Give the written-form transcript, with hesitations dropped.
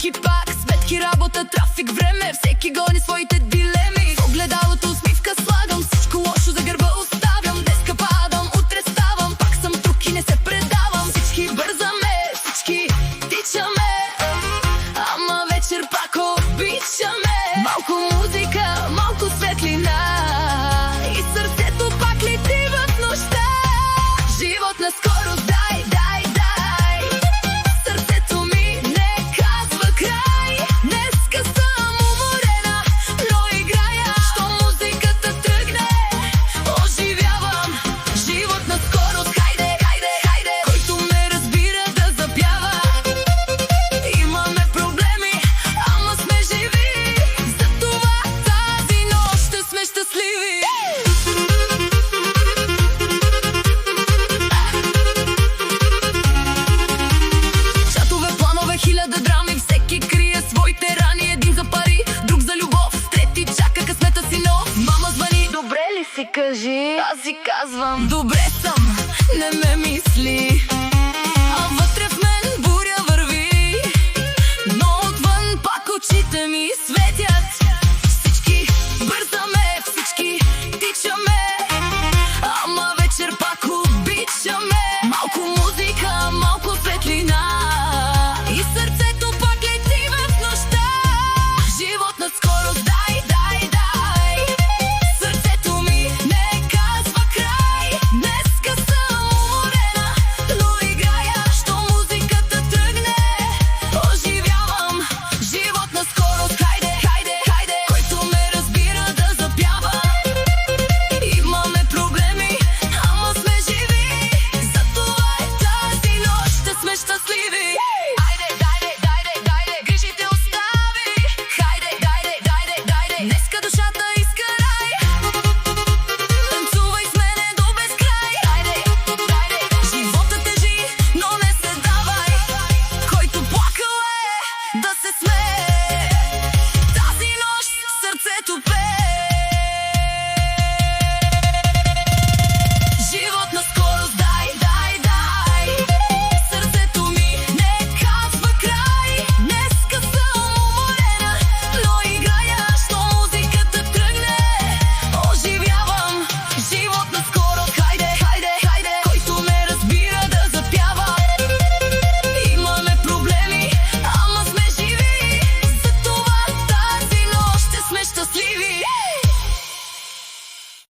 Сметки пак, сметки, работа, трафик, време. Всеки гони своите дилеми. В огледалото усмивка слагам, всичко лошо за гърба оставям. Днеска падам, утре ставам, пак съм тук и не се предавам. Всички бързаме, всички тичаме, ама вечер пак обичаме. Малко музика, малко светлина и сърцето пак лети в нощта. Живот на скорост, дай, дай, дай. Сърцето ми не казва край. Днеска съм уморена, но играя. Що музиката тръгне, оживявам. Живот на скорост, хайде, хайде, хайде. Който ме разбира да запява. Имаме проблеми, ама сме живи. Затова тази нощ ще сме щастливи. Чатове, планове, хиляда драми. Всеки крие своите рани. Един за пари, друг за любов, трети чака късмета си нов. Мама звъни, добре ли си, кажи? Аз си казвам, добре съм, не ме мисли. А вътре в мен буря върви, но отвън пак очите ми светят. Всички бързаме, всички тичаме, ама вечер пак обичаме. Малко музика, малко светлина и сърцето пак лети в нощта. Живот на скорост, дай, дай, дай. Сърцето ми не казва край. Днеска съм уморена, но играя. Що музиката тръгне, оживявам. Живот на скорост, хайде, хайде, хайде. Който ме разбира да запява. Имаме проблеми, ама сме живи. Затова тази нощ ще сме щастливи. Айде, дайде, дайде, дайде, грижите остави. Хайде, дайде, дайде, дайде, днеска душата иска рай. Танцувай с мене до безкрай. Айде, дайде, живота тежи, но не се давай. Който плакал да се смее.